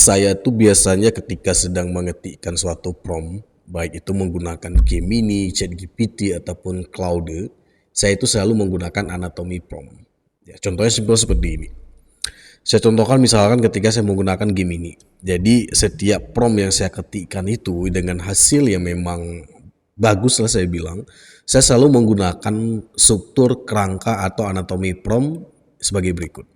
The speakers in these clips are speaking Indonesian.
Saya tuh biasanya ketika sedang mengetikkan suatu prompt, baik itu menggunakan Gemini, ChatGPT ataupun Claude, saya itu selalu menggunakan anatomy prompt. Ya, contohnya simpel seperti ini. Saya contohkan misalkan ketika saya menggunakan Gemini. Jadi setiap prompt yang saya ketikkan itu dengan hasil yang memang bagus lah saya bilang, saya selalu menggunakan struktur kerangka atau anatomy prompt sebagai berikut.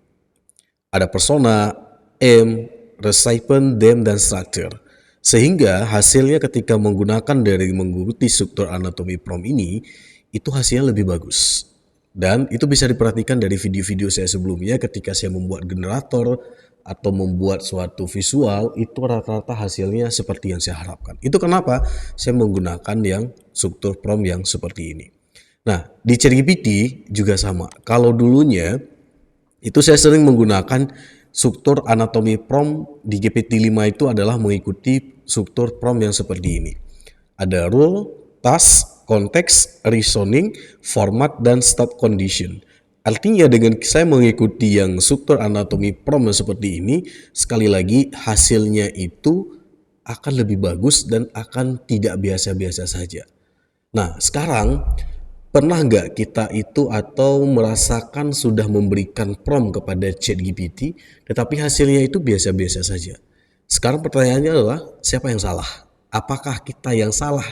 Ada persona, aim, recipient, them, dan structure. Sehingga hasilnya ketika menggunakan dari mengikuti struktur anatomy prompt ini, itu hasilnya lebih bagus. Dan itu bisa diperhatikan dari video-video saya sebelumnya ketika saya membuat generator atau membuat suatu visual, itu rata-rata hasilnya seperti yang saya harapkan. Itu kenapa saya menggunakan yang struktur prompt yang seperti ini. Nah, di ChatGPT juga sama. Kalau dulunya itu saya sering menggunakan struktur anatomy prompt di GPT-5 itu adalah mengikuti struktur prompt yang seperti ini. Ada rule, task, konteks, reasoning, format, dan stop condition. Artinya dengan saya mengikuti yang struktur anatomy prompt yang seperti ini, sekali lagi hasilnya itu akan lebih bagus dan akan tidak biasa-biasa saja. Nah, sekarang pernah nggak kita itu atau merasakan sudah memberikan prompt kepada ChatGPT, tetapi hasilnya itu biasa-biasa saja? Sekarang pertanyaannya adalah siapa yang salah? Apakah kita yang salah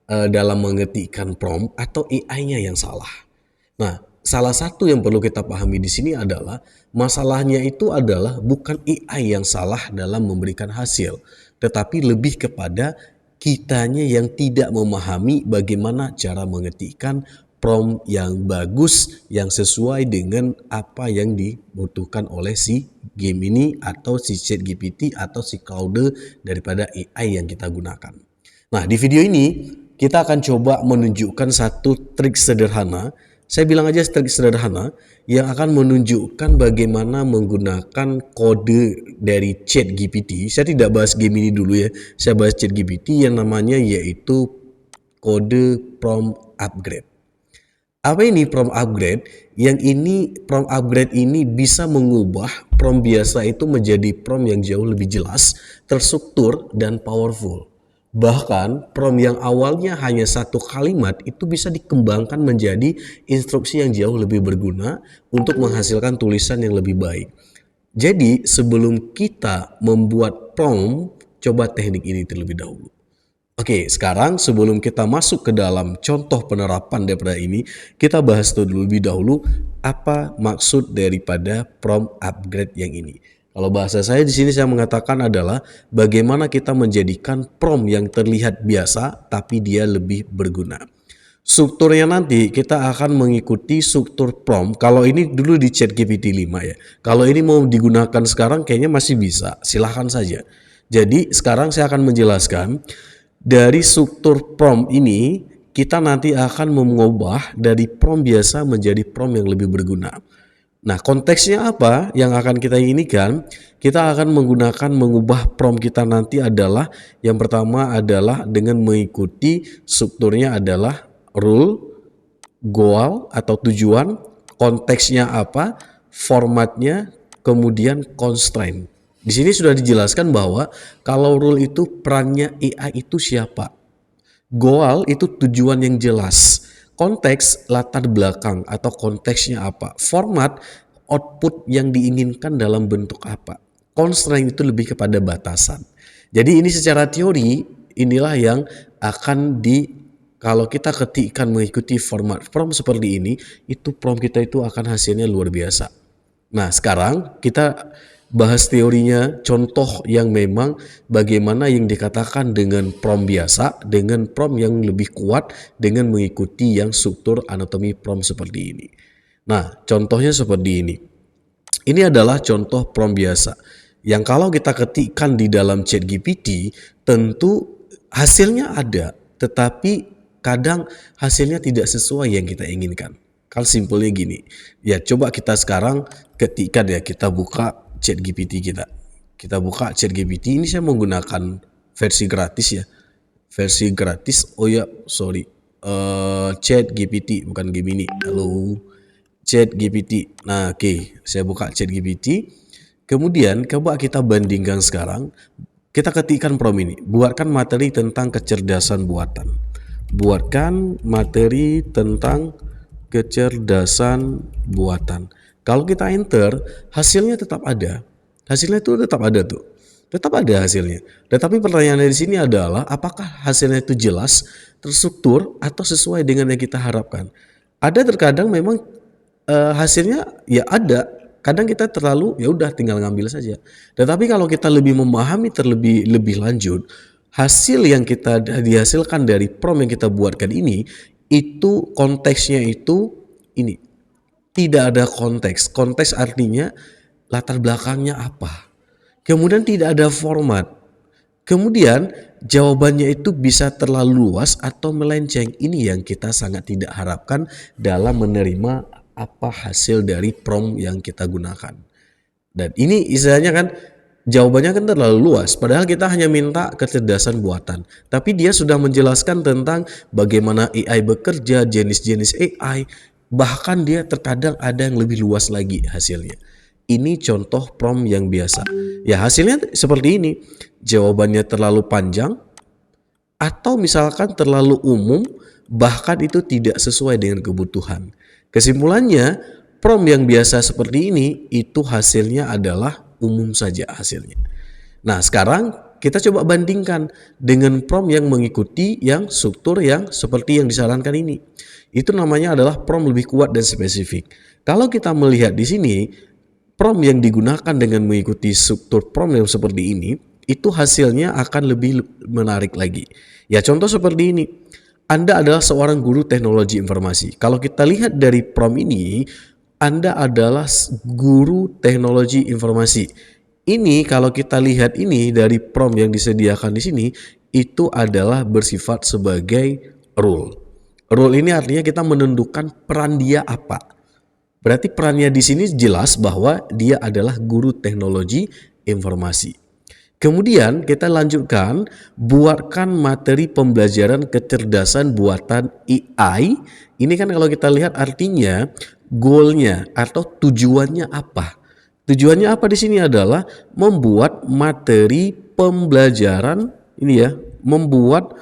dalam mengetikkan prompt atau AI-nya yang salah? Nah, salah satu yang perlu kita pahami di sini adalah masalahnya itu adalah bukan AI yang salah dalam memberikan hasil, tetapi lebih kepada kitanya yang tidak memahami bagaimana cara mengetikkan prompt yang bagus yang sesuai dengan apa yang dibutuhkan oleh si Gemini atau si ChatGPT atau si Claude daripada AI yang kita gunakan. Nah, di video ini kita akan coba menunjukkan satu trik sederhana. Saya bilang aja trik sederhana yang akan menunjukkan bagaimana menggunakan kode dari ChatGPT. Saya tidak bahas Gemini dulu ya, saya bahas ChatGPT yang namanya yaitu kode prompt upgrade. Apa ini prompt upgrade? Yang ini prompt upgrade ini bisa mengubah prompt biasa itu menjadi prompt yang jauh lebih jelas, terstruktur, dan powerful. Bahkan prompt yang awalnya hanya satu kalimat itu bisa dikembangkan menjadi instruksi yang jauh lebih berguna untuk menghasilkan tulisan yang lebih baik. Jadi sebelum kita membuat prompt, coba teknik ini terlebih dahulu. Oke, sekarang sebelum kita masuk ke dalam contoh penerapan daripada ini, kita bahas terlebih dahulu apa maksud daripada prompt upgrade yang ini. Kalau bahasa saya di sini saya mengatakan adalah bagaimana kita menjadikan prompt yang terlihat biasa tapi dia lebih berguna. Strukturnya nanti kita akan mengikuti struktur prompt. Kalau ini dulu di ChatGPT 5 ya. Kalau ini mau digunakan sekarang kayaknya masih bisa. Silahkan saja. Jadi sekarang saya akan menjelaskan dari struktur prompt ini kita nanti akan mengubah dari prompt biasa menjadi prompt yang lebih berguna. Nah, konteksnya apa yang akan kita inginkan? Kita akan mengubah prompt kita nanti adalah yang pertama adalah dengan mengikuti strukturnya adalah rule, goal atau tujuan, konteksnya apa, formatnya, kemudian constraint. Di sini sudah dijelaskan bahwa kalau rule itu perannya AI itu siapa. Goal itu tujuan yang jelas. Konteks latar belakang atau konteksnya apa. Format output yang diinginkan dalam bentuk apa. Constraint itu lebih kepada batasan. Jadi ini secara teori inilah yang akan kalau kita ketikkan mengikuti format prompt seperti ini, itu prompt kita itu akan hasilnya luar biasa. Nah, sekarang kita bahas teorinya, contoh yang memang bagaimana yang dikatakan dengan prompt biasa, dengan prompt yang lebih kuat, dengan mengikuti yang struktur anatomy prompt seperti ini. Nah, contohnya seperti ini. Ini adalah contoh prompt biasa, yang kalau kita ketikkan di dalam ChatGPT, tentu hasilnya ada, tetapi kadang hasilnya tidak sesuai yang kita inginkan. Kalau simpelnya gini, ya coba kita sekarang ketikkan ya, kita buka ChatGPT kita. Kita buka ChatGPT, ini saya menggunakan versi gratis ya. Versi gratis, oh ya sorry, ChatGPT bukan Gemini. Halo, ChatGPT. Nah oke, saya buka ChatGPT. Kemudian coba kita bandingkan sekarang, kita ketikkan prompt ini, buatkan materi tentang kecerdasan buatan. Buatkan materi tentang kecerdasan buatan. Kalau kita enter, hasilnya tetap ada. Hasilnya itu tetap ada tuh. Tetap ada hasilnya. Tetapi pertanyaannya di sini adalah apakah hasilnya itu jelas, terstruktur, atau sesuai dengan yang kita harapkan. Ada terkadang memang hasilnya ya ada, kadang kita terlalu ya udah tinggal ngambil saja. Tetapi kalau kita lebih memahami lebih lanjut, hasil yang kita dihasilkan dari prompt yang kita buatkan ini, itu konteksnya itu ini tidak ada konteks. Konteks artinya latar belakangnya apa. Kemudian tidak ada format. Kemudian jawabannya itu bisa terlalu luas atau melenceng. Ini yang kita sangat tidak harapkan dalam menerima apa hasil dari prompt yang kita gunakan. Dan ini istilahnya kan jawabannya kan terlalu luas, padahal kita hanya minta kecerdasan buatan. Tapi dia sudah menjelaskan tentang bagaimana AI bekerja, jenis-jenis AI, bahkan dia terkadang ada yang lebih luas lagi hasilnya. Ini contoh prompt yang biasa. Ya hasilnya seperti ini, jawabannya terlalu panjang, atau misalkan terlalu umum, bahkan itu tidak sesuai dengan kebutuhan. Kesimpulannya, prompt yang biasa seperti ini itu hasilnya adalah umum saja hasilnya. Nah, sekarang kita coba bandingkan dengan prompt yang mengikuti yang struktur yang seperti yang disarankan ini. Itu namanya adalah prompt lebih kuat dan spesifik. Kalau kita melihat di sini, prompt yang digunakan dengan mengikuti struktur prompt yang seperti ini, itu hasilnya akan lebih menarik lagi. Ya contoh seperti ini, Anda adalah seorang guru teknologi informasi. Kalau kita lihat dari prompt ini, Anda adalah guru teknologi informasi. Ini kalau kita lihat ini dari prompt yang disediakan di sini, itu adalah bersifat sebagai role. Role ini artinya kita menentukan peran dia apa. Berarti perannya di sini jelas bahwa dia adalah guru teknologi informasi. Kemudian kita lanjutkan, buatkan materi pembelajaran kecerdasan buatan AI. Ini kan kalau kita lihat artinya goalnya atau tujuannya apa? Tujuannya apa di sini adalah membuat materi pembelajaran ini ya, membuat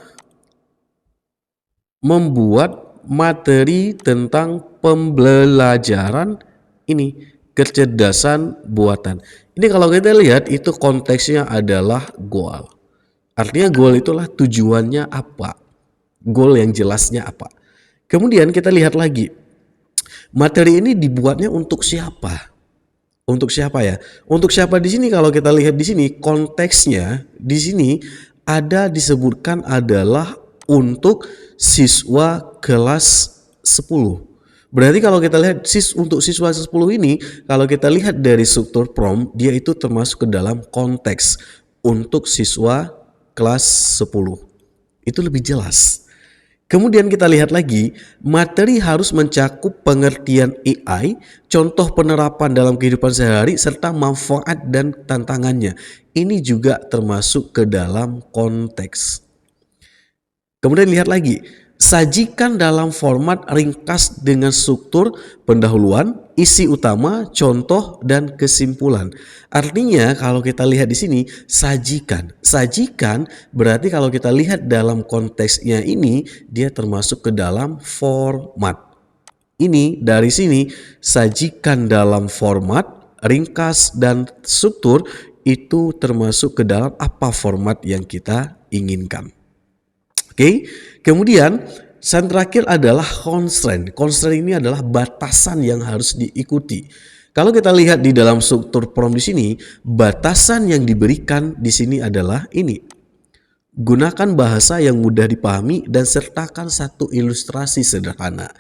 materi tentang pembelajaran ini kecerdasan buatan. Ini kalau kita lihat itu konteksnya adalah goal. Artinya goal itulah tujuannya apa. Goal yang jelasnya apa. Kemudian kita lihat lagi. Materi ini dibuatnya untuk siapa? Untuk siapa ya? Untuk siapa di sini kalau kita lihat di sini konteksnya di sini ada disebutkan adalah untuk siswa kelas 10. Berarti kalau kita lihat untuk siswa 10 ini, kalau kita lihat dari struktur prompt, dia itu termasuk ke dalam konteks untuk siswa kelas 10. Itu lebih jelas. Kemudian kita lihat lagi, materi harus mencakup pengertian AI, contoh penerapan dalam kehidupan sehari, serta manfaat dan tantangannya. Ini juga termasuk ke dalam konteks. Kemudian lihat lagi, sajikan dalam format ringkas dengan struktur pendahuluan, isi utama, contoh, dan kesimpulan. Artinya kalau kita lihat di sini, sajikan. Sajikan berarti kalau kita lihat dalam konteksnya ini, dia termasuk ke dalam format. Ini dari sini, sajikan dalam format, ringkas, dan struktur, itu termasuk ke dalam apa format yang kita inginkan. Oke, kemudian yang terakhir adalah constraint. Constraint ini adalah batasan yang harus diikuti. Kalau kita lihat di dalam struktur prompt di sini, batasan yang diberikan di sini adalah ini. Gunakan bahasa yang mudah dipahami dan sertakan satu ilustrasi sederhana.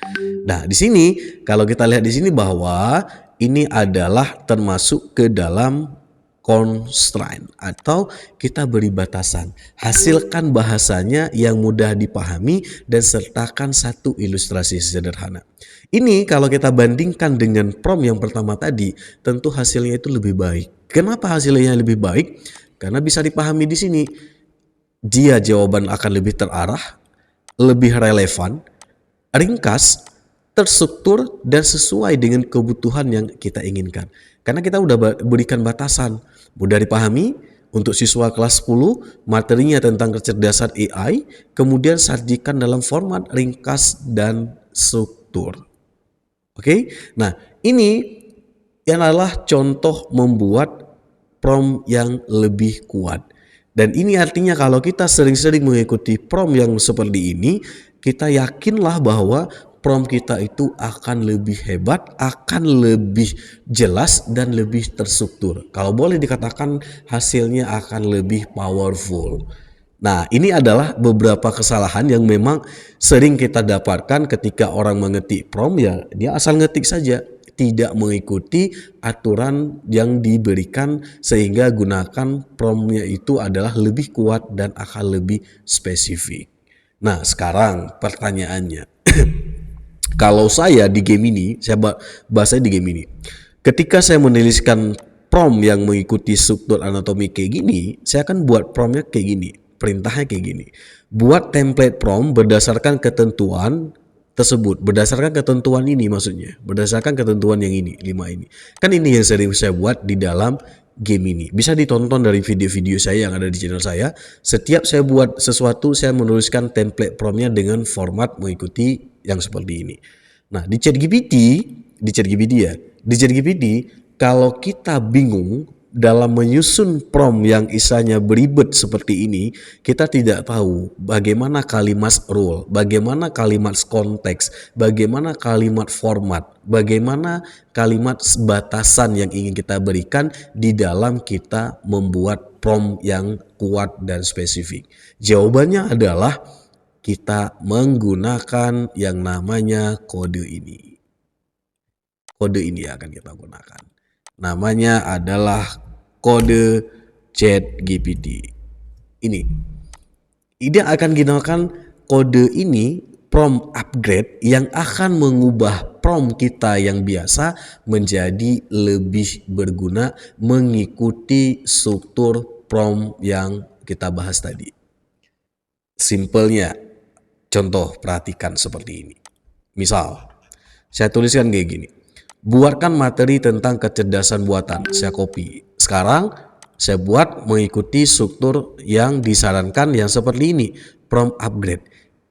Nah, di sini kalau kita lihat di sini bahwa ini adalah termasuk ke dalam constraint atau kita beri batasan. Hasilkan bahasanya yang mudah dipahami dan sertakan satu ilustrasi sederhana. Ini kalau kita bandingkan dengan prompt yang pertama tadi, tentu hasilnya itu lebih baik. Kenapa hasilnya lebih baik? Karena bisa dipahami di sini. Dia jawaban akan lebih terarah, lebih relevan, ringkas, terstruktur, dan sesuai dengan kebutuhan yang kita inginkan. Karena kita udah berikan batasan, mudah dipahami. Untuk siswa kelas 10, materinya tentang kecerdasan AI, kemudian sajikan dalam format ringkas dan struktur. Oke, nah ini adalah contoh membuat prompt yang lebih kuat. Dan ini artinya kalau kita sering-sering mengikuti prompt yang seperti ini, kita yakinlah bahwa prompt kita itu akan lebih hebat, akan lebih jelas dan lebih terstruktur. Kalau boleh dikatakan hasilnya akan lebih powerful. Nah, ini adalah beberapa kesalahan yang memang sering kita dapatkan ketika orang mengetik prompt, ya dia asal ngetik saja, tidak mengikuti aturan yang diberikan, sehingga gunakan promptnya itu adalah lebih kuat dan akan lebih spesifik. Nah, sekarang pertanyaannya, kalau saya di game ini, saya bahasanya di game ini, ketika saya menuliskan prompt yang mengikuti struktur anatomi kayak gini, saya akan buat promptnya kayak gini, perintahnya kayak gini. Buat template prompt berdasarkan ketentuan tersebut, berdasarkan ketentuan ini, maksudnya berdasarkan ketentuan yang ini, 5 ini. Kan ini yang sering saya buat di dalam game ini. Bisa ditonton dari video-video saya yang ada di channel saya. Setiap saya buat sesuatu, saya menuliskan template promptnya dengan format mengikuti yang seperti ini. Nah, di ChatGPT kalau kita bingung dalam menyusun prompt yang isinya beribet seperti ini, kita tidak tahu bagaimana kalimat rule, bagaimana kalimat konteks, bagaimana kalimat format, bagaimana kalimat batasan yang ingin kita berikan di dalam kita membuat prompt yang kuat dan spesifik. Jawabannya adalah kita menggunakan yang namanya kode ini. Kode ini akan kita gunakan. Namanya adalah kode ChatGPT. Ini akan gunakan kode ini, prompt upgrade, yang akan mengubah prompt kita yang biasa menjadi lebih berguna mengikuti struktur prompt yang kita bahas tadi. Simpelnya, contoh, perhatikan seperti ini. Misal, saya tuliskan kayak gini. Buatkan materi tentang kecerdasan buatan. Saya copy. Sekarang saya buat mengikuti struktur yang disarankan yang seperti ini, prompt upgrade.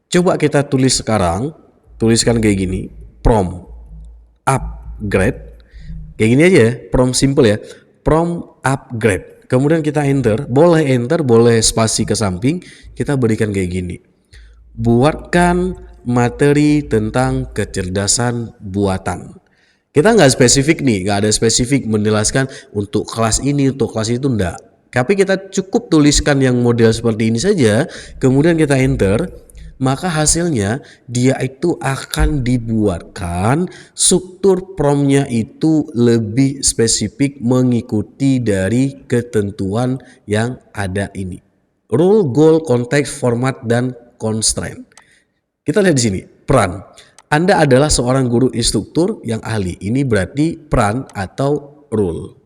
Coba kita tulis sekarang, tuliskan kayak gini, prompt upgrade. Kayak gini aja ya, prompt simple ya, prompt upgrade. Kemudian kita enter, boleh spasi ke samping, kita berikan kayak gini. Buatkan materi tentang kecerdasan buatan. Kita nggak spesifik nih, nggak ada spesifik menjelaskan untuk kelas ini, untuk kelas itu, enggak. Tapi kita cukup tuliskan yang model seperti ini saja, kemudian kita enter, maka hasilnya dia itu akan dibuatkan struktur promptnya itu lebih spesifik mengikuti dari ketentuan yang ada ini. Rule, goal, konteks, format, dan constraint. Kita lihat di sini, peran. Anda adalah seorang guru instruktur yang ahli. Ini berarti peran atau role.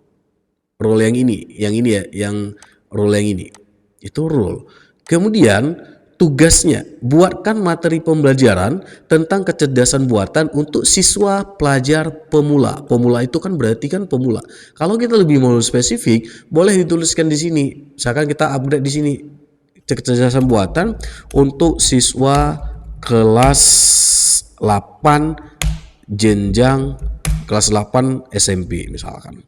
Role yang ini ya, yang role yang ini. Itu role. Kemudian tugasnya, buatkan materi pembelajaran tentang kecerdasan buatan untuk siswa pelajar pemula. Pemula itu kan berarti kan pemula. Kalau kita lebih mau spesifik, boleh dituliskan di sini. Misalkan kita upgrade di sini, kecerdasan buatan untuk siswa kelas 8 jenjang kelas 8 SMP misalkan.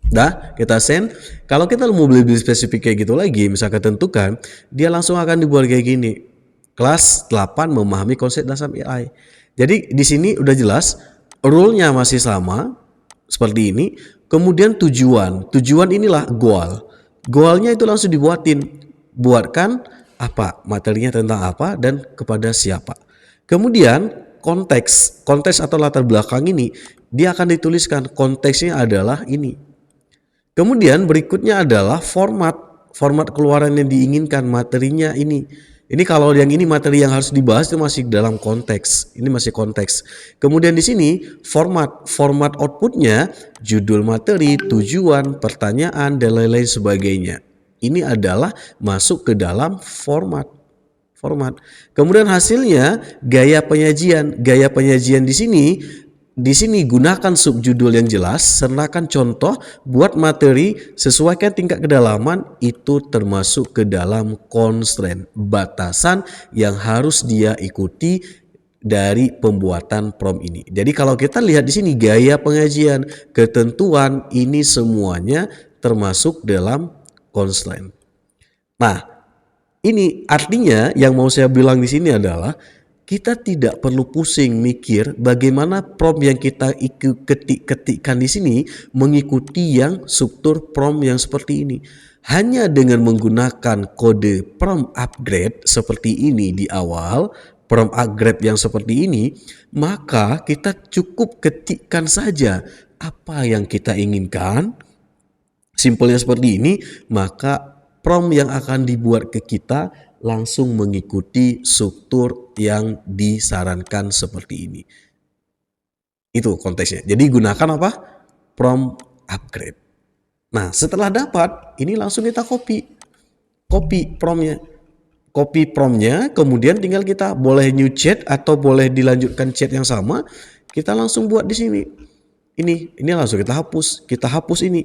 Dah, kita send. Kalau kita mau lebih spesifik kayak gitu lagi, misalkan tentukan, dia langsung akan dibuat kayak gini. Kelas 8 memahami konsep dasar AI. Jadi di sini udah jelas, rule-nya masih sama seperti ini. Kemudian tujuan inilah goal. Goalnya itu langsung dibuatin. Buatkan apa, materinya tentang apa dan kepada siapa. Kemudian konteks atau latar belakang ini dia akan dituliskan, konteksnya adalah ini. Kemudian berikutnya adalah format keluaran yang diinginkan, materinya ini. Ini kalau yang ini materi yang harus dibahas itu masih dalam konteks. Ini masih konteks. Kemudian di sini format outputnya, judul materi, tujuan, pertanyaan, dan lain-lain sebagainya. Ini adalah masuk ke dalam format. Kemudian hasilnya gaya penyajian di sini Di sini gunakan subjudul yang jelas, sertakan contoh, buat materi, sesuaikan tingkat kedalaman, itu termasuk ke dalam constraint, batasan yang harus dia ikuti dari pembuatan prompt ini. Jadi kalau kita lihat di sini gaya pengajian, ketentuan, ini semuanya termasuk dalam constraint. Nah, ini artinya yang mau saya bilang di sini adalah kita tidak perlu pusing mikir bagaimana prompt yang kita ketikkan di sini mengikuti yang struktur prompt yang seperti ini. Hanya dengan menggunakan kode prompt upgrade seperti ini di awal, prompt upgrade yang seperti ini, maka kita cukup ketikkan saja apa yang kita inginkan. Simpelnya seperti ini, maka prompt yang akan dibuat ke kita langsung mengikuti struktur yang disarankan seperti ini. Itu konteksnya. Jadi gunakan apa? Prompt upgrade. Nah, setelah dapat, ini langsung kita copy promptnya. Copy promptnya, kemudian tinggal kita boleh new chat atau boleh dilanjutkan chat yang sama. Kita langsung buat di sini. Ini langsung kita hapus. Kita hapus ini.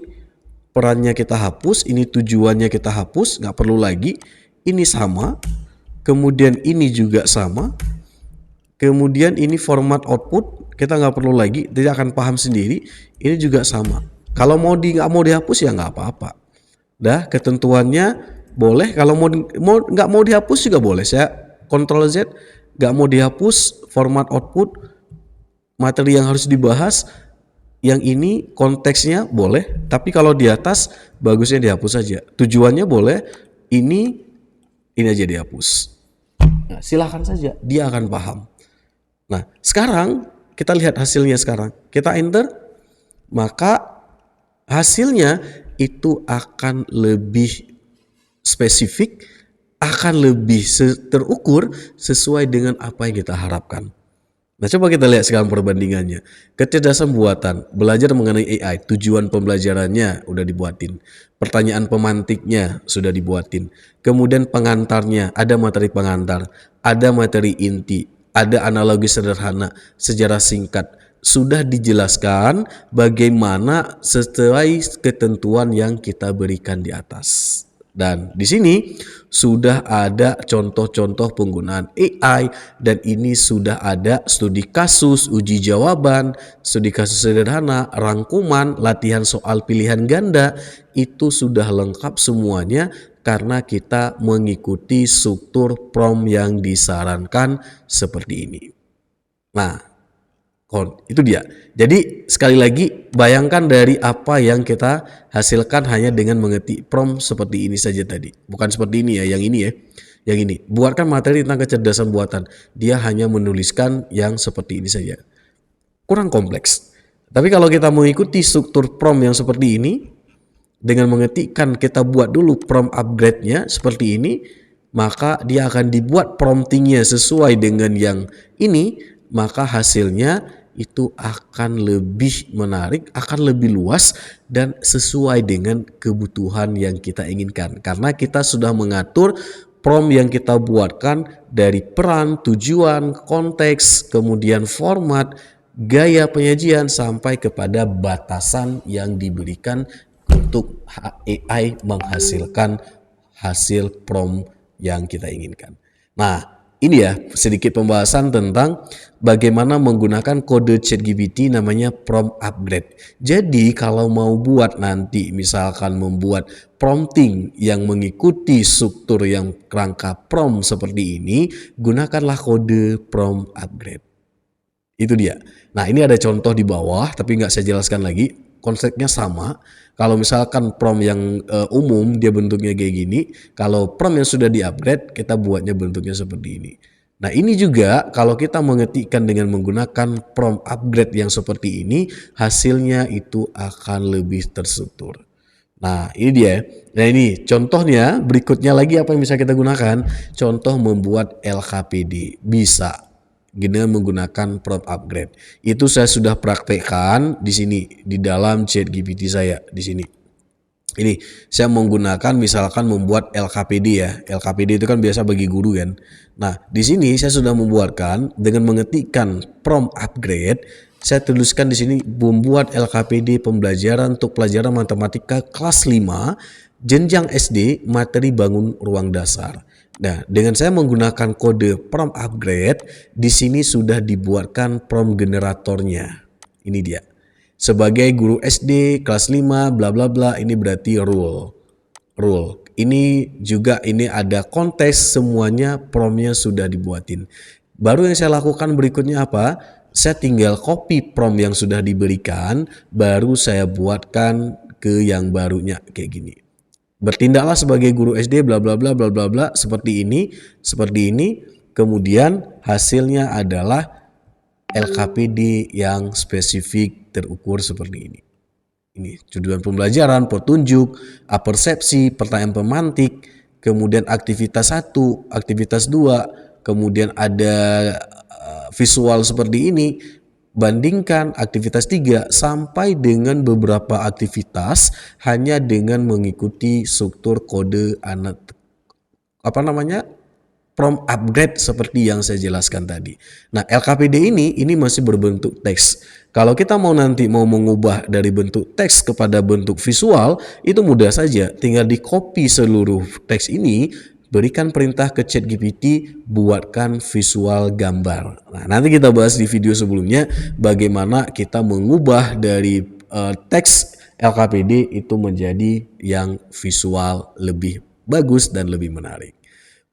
Perannya kita hapus, ini tujuannya kita hapus, nggak perlu lagi. Ini sama, kemudian ini juga sama, kemudian ini format output, kita nggak perlu lagi, dia akan paham sendiri. Ini juga sama. Kalau nggak mau dihapus ya nggak apa-apa. Dah ketentuannya boleh. Kalau nggak mau dihapus juga boleh. Saya Ctrl Z, nggak mau dihapus format output, materi yang harus dibahas. Yang ini konteksnya boleh, tapi kalau di atas bagusnya dihapus saja. Tujuannya boleh, ini aja dihapus. Nah, silahkan saja, dia akan paham. Nah, sekarang kita lihat hasilnya sekarang. Kita enter, maka hasilnya itu akan lebih spesifik, akan lebih terukur sesuai dengan apa yang kita harapkan. Nah, coba kita lihat sekarang perbandingannya. Kecerdasan buatan, belajar mengenai AI, tujuan pembelajarannya udah dibuatin. Pertanyaan pemantiknya sudah dibuatin. Kemudian pengantarnya, ada materi pengantar, ada materi inti, ada analogi sederhana, sejarah singkat. Sudah dijelaskan bagaimana sesuai ketentuan yang kita berikan di atas. Dan di sini sudah ada contoh-contoh penggunaan AI dan ini sudah ada studi kasus, uji jawaban, studi kasus sederhana, rangkuman, latihan soal pilihan ganda, itu sudah lengkap semuanya karena kita mengikuti struktur prompt yang disarankan seperti ini. Nah, itu dia. Jadi sekali lagi bayangkan dari apa yang kita hasilkan hanya dengan mengetik prompt seperti ini saja tadi. Bukan seperti ini ya, yang ini ya. Yang ini. Buatkan materi tentang kecerdasan buatan. Dia hanya menuliskan yang seperti ini saja. Kurang kompleks. Tapi kalau kita mengikuti struktur prompt yang seperti ini, dengan mengetikkan kita buat dulu prompt upgrade-nya seperti ini, maka dia akan dibuat promptingnya sesuai dengan yang ini, maka hasilnya itu akan lebih menarik, akan lebih luas dan sesuai dengan kebutuhan yang kita inginkan. Karena kita sudah mengatur prompt yang kita buatkan dari peran, tujuan, konteks, kemudian format, gaya penyajian sampai kepada batasan yang diberikan untuk AI menghasilkan hasil prompt yang kita inginkan. Nah, ini ya sedikit pembahasan tentang bagaimana menggunakan kode ChatGPT namanya prompt upgrade. Jadi kalau mau buat nanti misalkan membuat prompting yang mengikuti struktur yang kerangka prompt seperti ini, gunakanlah kode prompt upgrade. Itu dia. Nah, ini ada contoh di bawah tapi nggak saya jelaskan lagi. Konsepnya sama. Kalau misalkan prompt yang umum dia bentuknya kayak gini, kalau prompt yang sudah di-upgrade kita buatnya bentuknya seperti ini. Nah, ini juga kalau kita mengetikkan dengan menggunakan prompt upgrade yang seperti ini, hasilnya itu akan lebih terstruktur. Nah, ini dia. Nah, ini contohnya, berikutnya lagi apa yang bisa kita gunakan? Contoh membuat LKPD. Bisa dengan menggunakan prompt upgrade. Itu saya sudah praktekkan di sini di dalam ChatGPT saya di sini. Ini saya menggunakan misalkan membuat LKPD ya. LKPD itu kan biasa bagi guru kan. Nah, di sini saya sudah membuatkan dengan mengetikkan prompt upgrade, saya tuliskan di sini membuat LKPD pembelajaran untuk pelajaran matematika kelas 5 jenjang SD materi bangun ruang dasar. Nah, dengan saya menggunakan kode prompt upgrade, di sini sudah dibuatkan prompt generatornya. Ini dia. Sebagai guru SD kelas 5 bla bla bla, ini berarti rule. Ini juga ada konteks, semuanya promptnya sudah dibuatin. Baru yang saya lakukan berikutnya apa? Saya tinggal copy prompt yang sudah diberikan, baru saya buatkan ke yang barunya kayak gini. Bertindaklah sebagai guru SD bla bla bla bla bla bla seperti ini. Kemudian hasilnya adalah LKPD yang spesifik terukur seperti ini. Ini tujuan pembelajaran, petunjuk, persepsi, pertanyaan pemantik, kemudian aktivitas 1, aktivitas 2, kemudian ada visual seperti ini, bandingkan aktivitas 3 sampai dengan beberapa aktivitas hanya dengan mengikuti struktur kode prompt upgrade seperti yang saya jelaskan tadi. Nah, LKPD ini masih berbentuk teks. Kalau kita nanti mau mengubah dari bentuk teks kepada bentuk visual, itu mudah saja. Tinggal di copy seluruh teks ini, berikan perintah ke ChatGPT, buatkan visual gambar. Nah, nanti kita bahas di video sebelumnya bagaimana kita mengubah dari teks LKPD itu menjadi yang visual lebih bagus dan lebih menarik.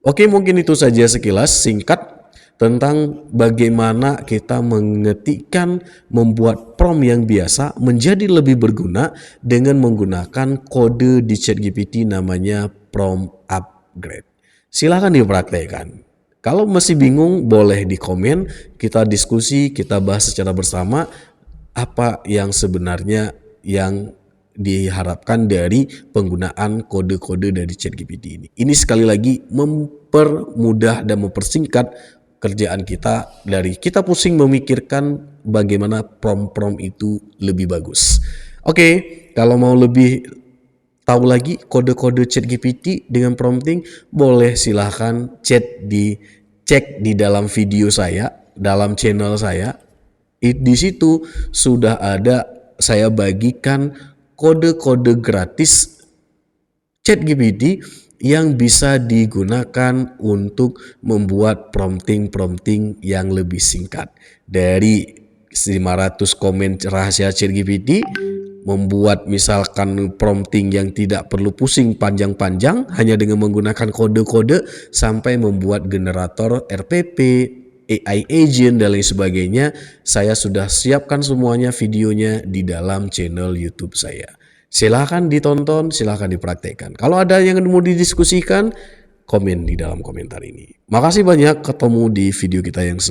Oke, mungkin itu saja sekilas singkat tentang bagaimana kita membuat prompt yang biasa menjadi lebih berguna dengan menggunakan kode di ChatGPT namanya prompt upgrade. Silahkan dipraktekkan. Kalau masih bingung boleh di komen, kita diskusi, kita bahas secara bersama apa yang sebenarnya yang diharapkan dari penggunaan kode-kode dari ChatGPT ini. Ini sekali lagi mempermudah dan mempersingkat kerjaan kita dari kita pusing memikirkan bagaimana prompt-prompt itu lebih bagus. Oke, kalau mau lebih tahu lagi kode-kode ChatGPT dengan prompting, boleh silahkan cek di dalam video saya, dalam channel saya. Di situ sudah ada saya bagikan kode-kode gratis ChatGPT yang bisa digunakan untuk membuat prompting yang lebih singkat. Dari 500 komen rahasia ChatGPT, membuat misalkan prompting yang tidak perlu pusing panjang-panjang hanya dengan menggunakan kode-kode, sampai membuat generator RPP, AI agent dan lain sebagainya. Saya sudah siapkan semuanya videonya di dalam channel YouTube saya. Silahkan ditonton, silahkan dipraktekkan. Kalau ada yang mau didiskusikan, komen di dalam komentar ini. Makasih banyak, ketemu di video kita yang selanjutnya.